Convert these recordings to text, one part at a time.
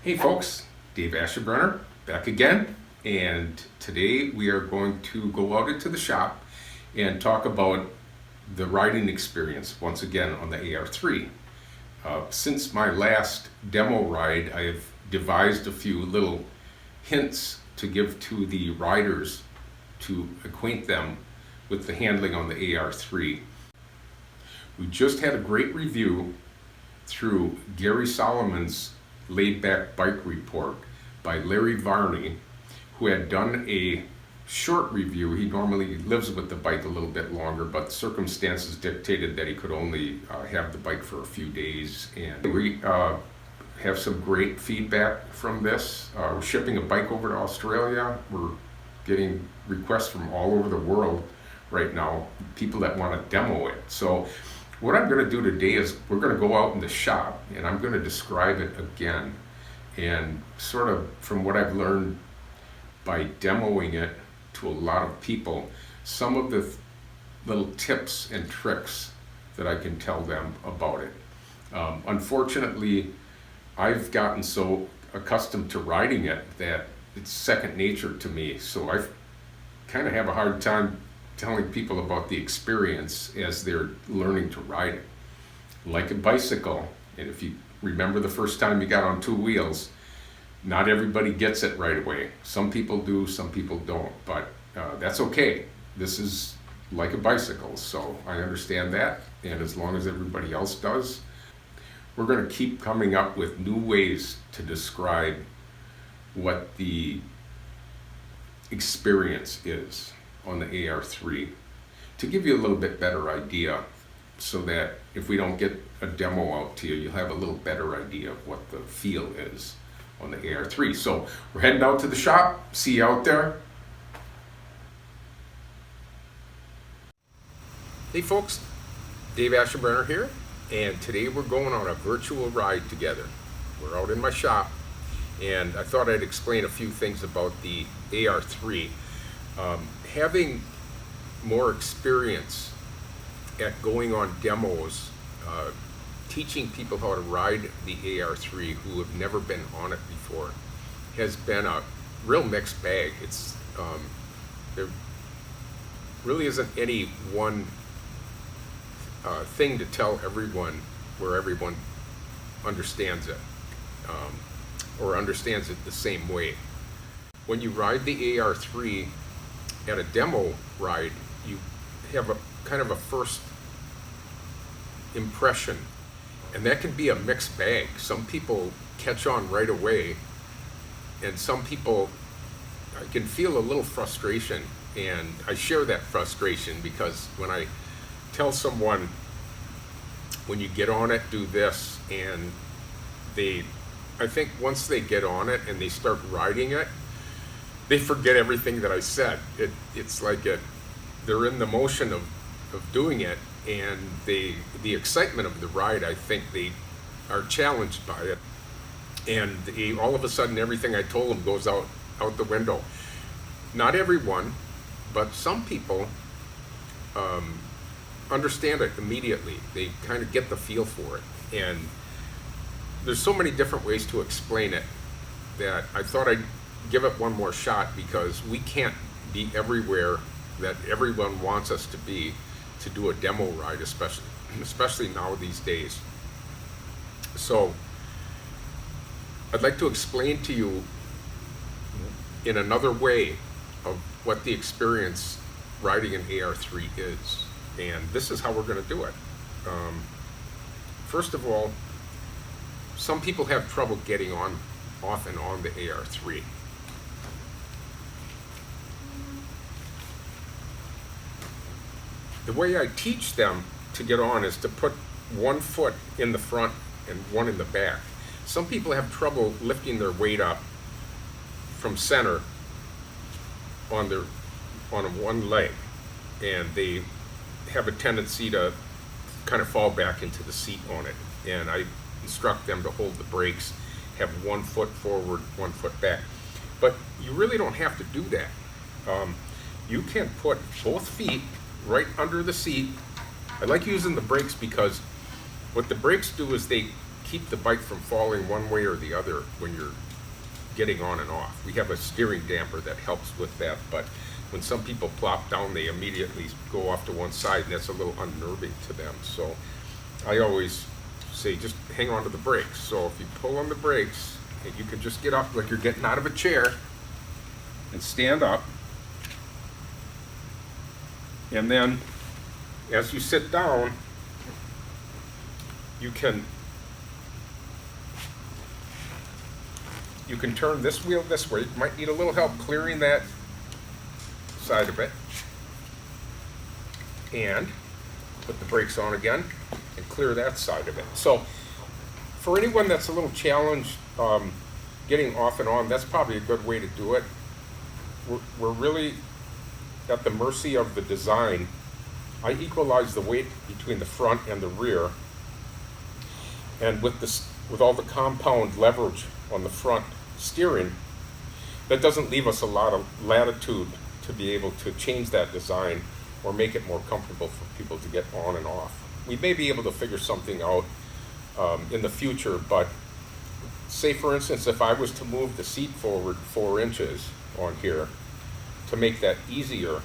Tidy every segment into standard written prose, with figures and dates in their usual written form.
Hey folks, Dave Asherbrenner back again, and today we are going to go out into the shop and talk about the riding experience once again on the AR3. Since my last demo ride, I have devised a few little hints to give to the riders to acquaint them with the handling on the AR3. We just had a great review through Gary Solomon's LaidBack Bike report by Larry Varney, who had done a short review. He normally lives with the bike a little bit longer, but circumstances dictated that he could only have the bike for a few days. And we have some great feedback from this. We're shipping a bike over to Australia. We're getting requests from all over the world right now, people that want to demo it. So what I'm going to do today is we're going to go out in the shop and I'm going to describe it again, and sort of from what I've learned by demoing it to a lot of people, some of the little tips and tricks that I can tell them about it. Unfortunately, I've gotten so accustomed to riding it that it's second nature to me, so I kind of have a hard time telling people about the experience as they're learning to ride it. Like a bicycle, and if you remember the first time you got on two wheels, not everybody gets it right away. Some people do, some people don't, but that's okay. This is like a bicycle, so I understand that, and as long as everybody else does, we're going to keep coming up with new ways to describe what the experience is on the AR3 to give you a little bit better idea, so that if we don't get a demo out to you, you'll have a little better idea of what the feel is on the AR3. So we're heading out to the shop. See you out there. Hey folks, Dave Asherbrenner here, and today we're going on a virtual ride together. We're out in my shop, and I thought I'd explain a few things about the AR3. Having more experience at going on demos, teaching people how to ride the AR3 who have never been on it before has been a real mixed bag. It's there really isn't any one thing to tell everyone where everyone understands it or understands it the same way. When you ride the AR3 at a demo ride, you have a kind of a first impression, and that can be a mixed bag. Some people catch on right away, and some people, I can feel a little frustration, and I share that frustration because when I tell someone, when you get on it, do this, and I think once they get on it and they start riding it, they forget everything that I said. It's like they're in the motion of doing it, and the excitement of the ride, I think they are challenged by it, and all of a sudden everything I told them goes out the window. Not everyone, but some people understand it immediately. They kind of get the feel for it, and there's so many different ways to explain it that I thought I'd give it one more shot, because we can't be everywhere that everyone wants us to be to do a demo ride, especially now these days. So I'd like to explain to you in another way of what the experience riding an AR3 is, and this is how we're going to do it. First of all, some people have trouble getting off and on the AR3. The way I teach them to get on is to put one foot in the front and one in the back. Some people have trouble lifting their weight up from center on one leg, and they have a tendency to kind of fall back into the seat on it. And I instruct them to hold the brakes, have one foot forward, one foot back. But you really don't have to do that. You can put both feet right under the seat. I like using the brakes because what the brakes do is they keep the bike from falling one way or the other when you're getting on and off. We have a steering damper that helps with that, but when some people plop down, they immediately go off to one side, and that's a little unnerving to them. So I always say just hang on to the brakes. So if you pull on the brakes, and you can just get up like you're getting out of a chair and stand up. And then as you sit down, you can turn this wheel this way. You might need a little help clearing that side of it. And put the brakes on again and clear that side of it. So for anyone that's a little challenged getting off and on, that's probably a good way to do it. We're really at the mercy of the design. I equalize the weight between the front and the rear, and with all the compound leverage on the front steering, that doesn't leave us a lot of latitude to be able to change that design or make it more comfortable for people to get on and off. We may be able to figure something out in the future, but say for instance, if I was to move the seat forward 4 inches on here to make that easier,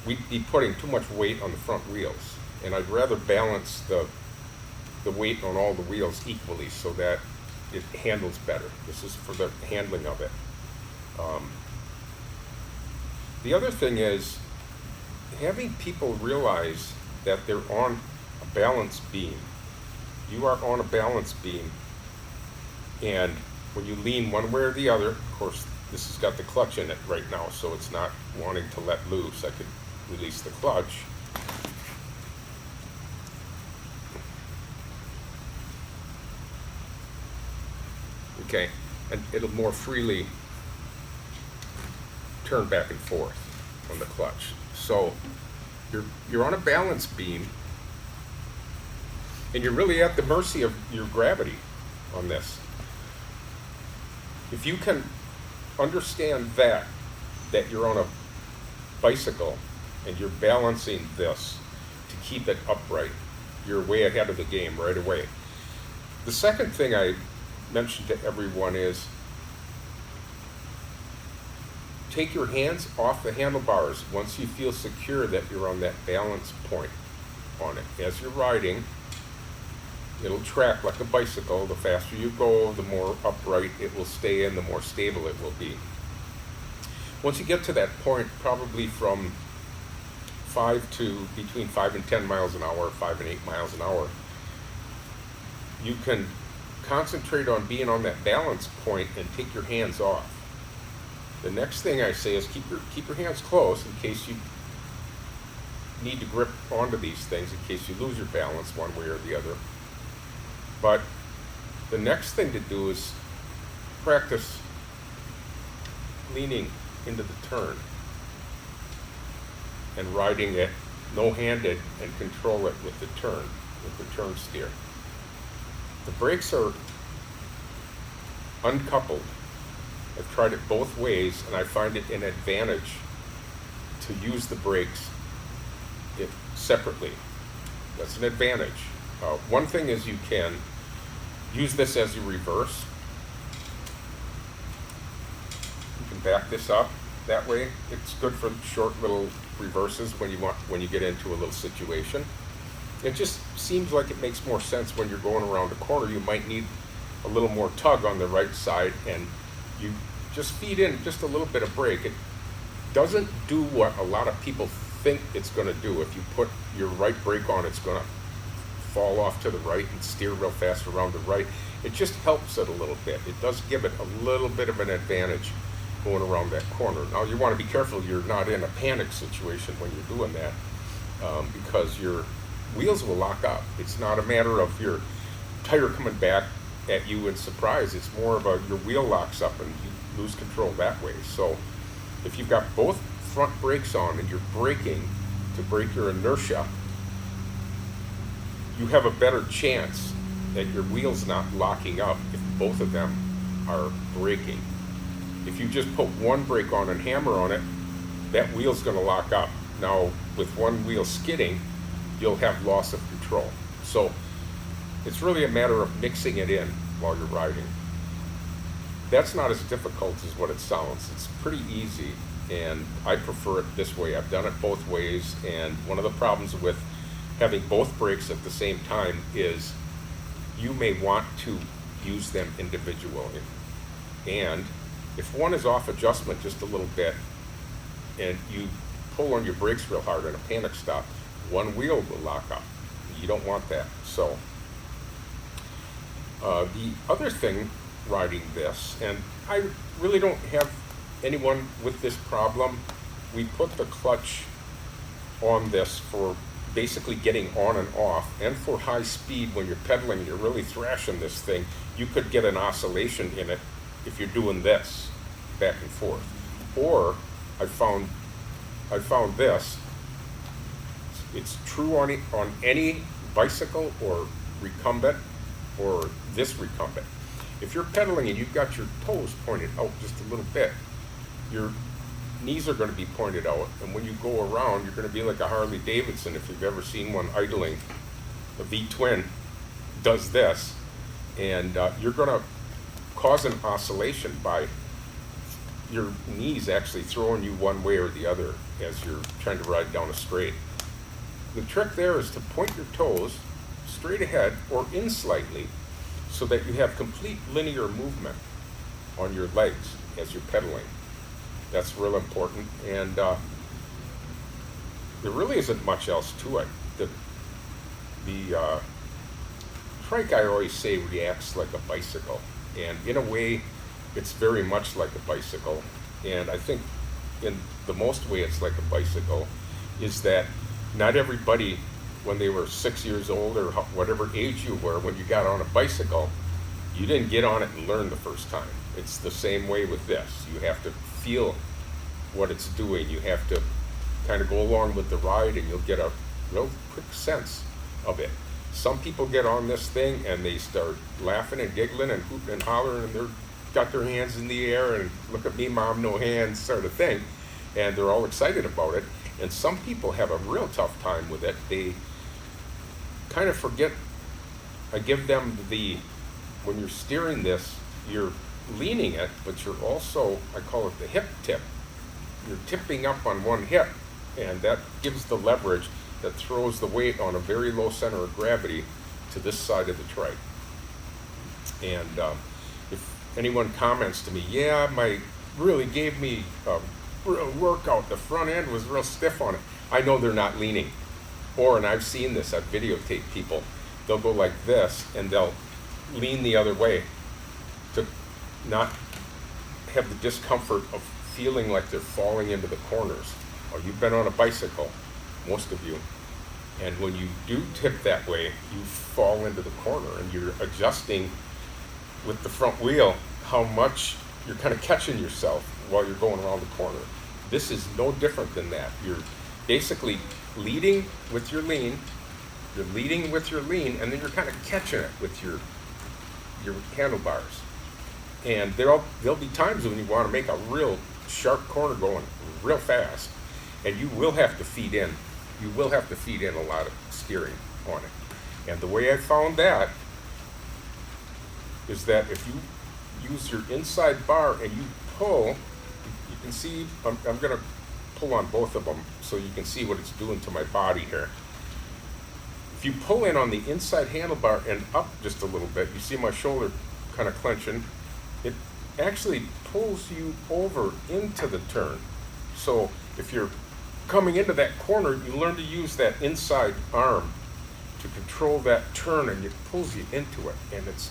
we'd be putting too much weight on the front wheels, and I'd rather balance the weight on all the wheels equally so that it handles better. This is for the handling of it. The other thing is having people realize that they're on a balance beam. You are on a balance beam, and when you lean one way or the other, of course this has got the clutch in it right now, so it's not wanting to let loose. I could release the clutch. Okay, and it'll more freely turn back and forth on the clutch. So you're on a balance beam, and you're really at the mercy of your gravity on this. If you can understand that you're on a bicycle and you're balancing this to keep it upright, you're way ahead of the game right away. The second thing I mentioned to everyone is take your hands off the handlebars once you feel secure that you're on that balance point on it. As you're riding, it'll track like a bicycle. The faster you go, the more upright it will stay and the more stable it will be. Once you get to that point, probably from between 5 and 10 miles an hour, 5 and 8 miles an hour, you can concentrate on being on that balance point and take your hands off. The next thing I say is keep your hands close in case you need to grip onto these things, in case you lose your balance one way or the other. But the next thing to do is practice leaning into the turn and riding it no-handed and control it with the turn steer. The brakes are uncoupled. I've tried it both ways, and I find it an advantage to use the brakes separately. That's an advantage. One thing is you can use this as you reverse. You can back this up that way. It's good for short little reverses when you get into a little situation. It just seems like it makes more sense when you're going around a corner. You might need a little more tug on the right side, and you just feed in just a little bit of brake. It doesn't do what a lot of people think it's going to do. If you put your right brake on, it's going to fall off to the right and steer real fast around the right. It just helps it a little bit. It does give it a little bit of an advantage going around that corner. Now you want to be careful you're not in a panic situation when you're doing that, because your wheels will lock up. It's not a matter of your tire coming back at you in surprise. It's more of your wheel locks up and you lose control that way. So if you've got both front brakes on and you're braking to break your inertia, you have a better chance that your wheel's not locking up if both of them are braking. If you just put one brake on and hammer on it, that wheel's going to lock up. Now with one wheel skidding, you'll have loss of control. So It's really a matter of mixing it in while you're riding. That's not as difficult as what it sounds. It's pretty easy, and I prefer it this way. I've done it both ways, and one of the problems with having both brakes at the same time is you may want to use them individually. And if one is off adjustment just a little bit and you pull on your brakes real hard in a panic stop, one wheel will lock up. You don't want that. So the other thing riding this, and I really don't have anyone with this problem, we put the clutch on this for basically getting on and off, and for high speed when you're pedaling, you're really thrashing this thing, you could get an oscillation in it if you're doing this back and forth. Or I found this, it's true on any bicycle or recumbent or this recumbent. If you're pedaling and you've got your toes pointed out just a little bit, your knees are going to be pointed out, and when you go around, you're going to be like a Harley Davidson. If you've ever seen one idling, the V-twin does this, and you're going to cause an oscillation by your knees actually throwing you one way or the other as you're trying to ride down a straight. The trick there is to point your toes straight ahead or in slightly so that you have complete linear movement on your legs as you're pedaling. That's real important, and there really isn't much else to it. The trike, I always say, reacts like a bicycle, and in a way it's very much like a bicycle. And I think in the most way it's like a bicycle is that not everybody, when they were 6 years old or whatever age you were when you got on a bicycle, you didn't get on it and learn the first time. It's the same way with this. You have to feel what it's doing. You have to kind of go along with the ride, and you'll get a real quick sense of it. Some people get on this thing and they start laughing and giggling and hooting and hollering, and they're got their hands in the air and look at me, mom, no hands sort of thing, and they're all excited about it. And some people have a real tough time with it. They kind of forget. I give them when you're steering this, you're leaning it, but you're also, I call it the hip tip. You're tipping up on one hip, and that gives the leverage that throws the weight on a very low center of gravity to this side of the trike. And if anyone comments to me, yeah, really gave me a real workout, the front end was real stiff on it, I know they're not leaning. And I've seen this, I've videotaped people, they'll go like this and they'll lean the other way to not have the discomfort of feeling like they're falling into the corners. Or you've been on a bicycle, most of you, and when you do tip that way, you fall into the corner, and you're adjusting with the front wheel how much you're kind of catching yourself while you're going around the corner. This is no different than that. You're basically leading with your lean, and then you're kind of catching it with your handlebars. And there'll be times when you want to make a real sharp corner going real fast, and you will have to feed in. You will have to feed in a lot of steering on it. And the way I found that is that if you use your inside bar and you pull, you can see, I'm going to pull on both of them so you can see what it's doing to my body here. If you pull in on the inside handlebar and up just a little bit, you see my shoulder kind of clenching, it actually pulls you over into the turn. So if you're coming into that corner, you learn to use that inside arm to control that turn, and it pulls you into it, and it's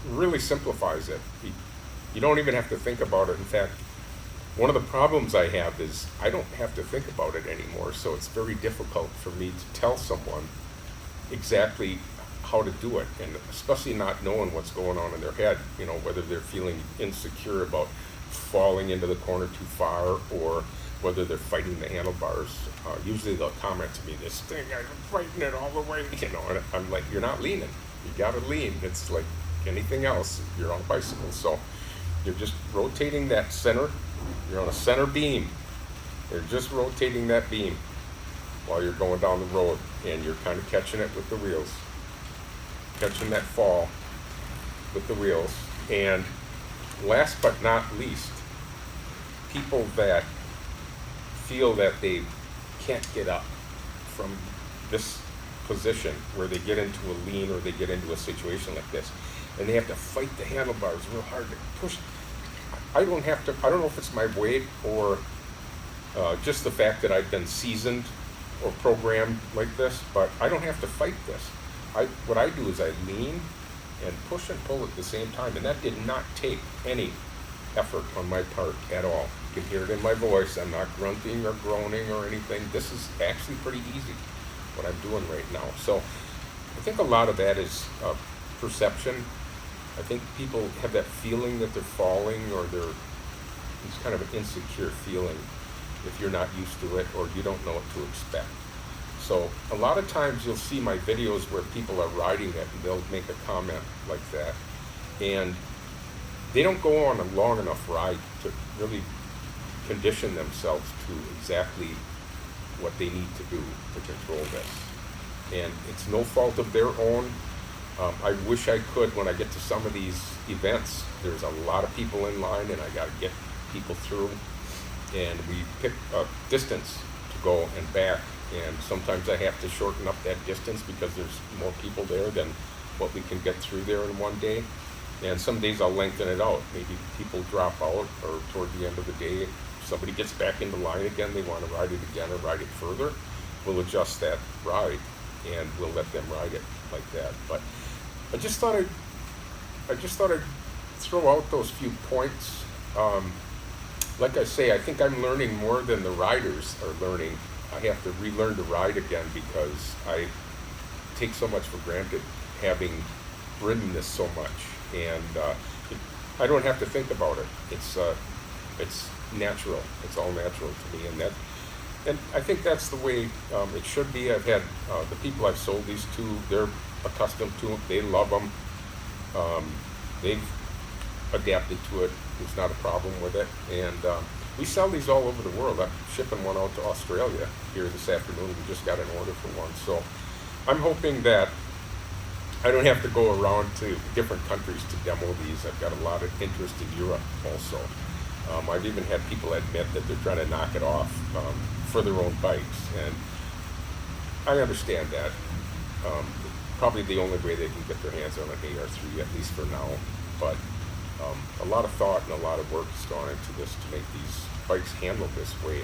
really simplifies it. You don't even have to think about it. In fact, one of the problems I have is I don't have to think about it anymore, so it's very difficult for me to tell someone exactly how to do it, and especially not knowing what's going on in their head, whether they're feeling insecure about falling into the corner too far or whether they're fighting the handlebars. Usually they'll comment to me, this thing, I'm fighting it all the way, and I'm like, you're not leaning. You gotta lean. It's like anything else, you're on a bicycle. So you're just rotating that center, you're on a center beam. You're just rotating that beam while you're going down the road, and you're kind of catching it with the wheels. catching that fall with the wheels. And last but not least, people that feel that they can't get up from this position where they get into a lean or they get into a situation like this, and they have to fight the handlebars real hard to push. I don't know if it's my weight or just the fact that I've been seasoned or programmed like this, but I don't have to fight this. What I do is I lean and push and pull at the same time, and that did not take any effort on my part at all. You can hear it in my voice. I'm not grunting or groaning or anything. This is actually pretty easy, what I'm doing right now. So I think a lot of that is perception. I think people have that feeling that they're falling, or it's kind of an insecure feeling if you're not used to it or you don't know what to expect. So a lot of times you'll see my videos where people are riding it and they'll make a comment like that, and they don't go on a long enough ride to really condition themselves to exactly what they need to do to control this. And it's no fault of their own. I wish I could, when I get to some of these events, there's a lot of people in line and I got to get people through, and we pick a distance to go and back, and sometimes I have to shorten up that distance because there's more people there than what we can get through there in one day. And some days I'll lengthen it out. Maybe people drop out, or toward the end of the day, somebody gets back into line again, they want to ride it again or ride it further, we'll adjust that ride and we'll let them ride it like that. But I just thought I'd throw out those few points. Like I say, I think I'm learning more than the riders are learning. I have to relearn to ride again because I take so much for granted, having ridden this so much. And I don't have to think about it. It's natural. It's all natural to me, and I think that's the way it should be. I've had the people I've sold these to, they're accustomed to them. They love them. They've adapted to it. There's not a problem with it, and we sell these all over the world. I'm shipping one out to Australia here this afternoon. We just got an order for one, so I'm hoping that I don't have to go around to different countries to demo these. I've got a lot of interest in Europe also. I've even had people admit that they're trying to knock it off for their own bikes, and I understand that. Probably the only way they can get their hands on an AR3, at least for now, but a lot of thought and a lot of work has gone into this to make these bikes handle this way,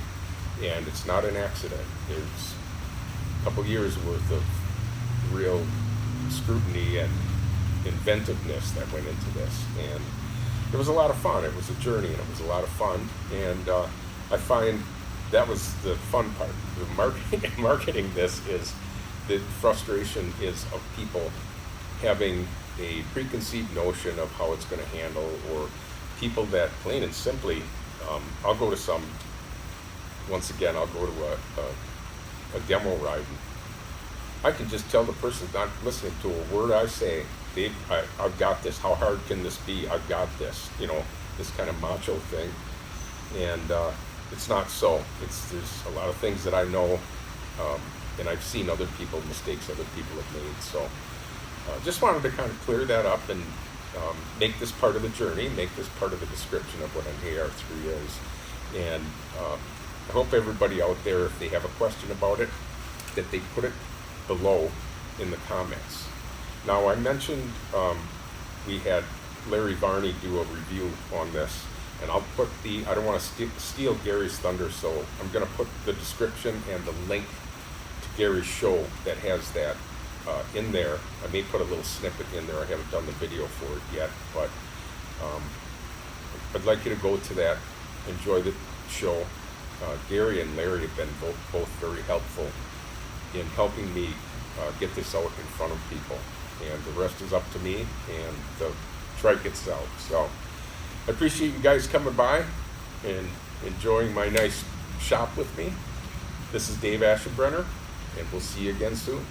and it's not an accident. There's a couple years worth of real scrutiny and inventiveness that went into this, and it was a lot of fun. It was a journey, and it was a lot of fun, and I find that was the fun part. The marketing this is the frustration is of people having a preconceived notion of how it's going to handle, or people that plain and simply, I'll go to a demo ride, and I can just tell the person's not listening to a word I say. I've got this. How hard can this be? I've got this. You know, this kind of macho thing, and it's not so. There's a lot of things that I know, and I've seen mistakes other people have made. So just wanted to kind of clear that up and make this part of the journey, make this part of the description of what an AR3 is. And I hope everybody out there, if they have a question about it, that they put it below in the comments. Now, I mentioned we had Larry Varney do a review on this, and I'll put I don't want to steal Gary's thunder, so I'm going to put the description and the link to Gary's show that has that in there. I may put a little snippet in there. I haven't done the video for it yet, but I'd like you to go to that, enjoy the show. Gary and Larry have been both very helpful in helping me get this out in front of people, and the rest is up to me and the trike itself. So I appreciate you guys coming by and enjoying my nice shop with me. This is Dave Ashenbrenner, and we'll see you again soon.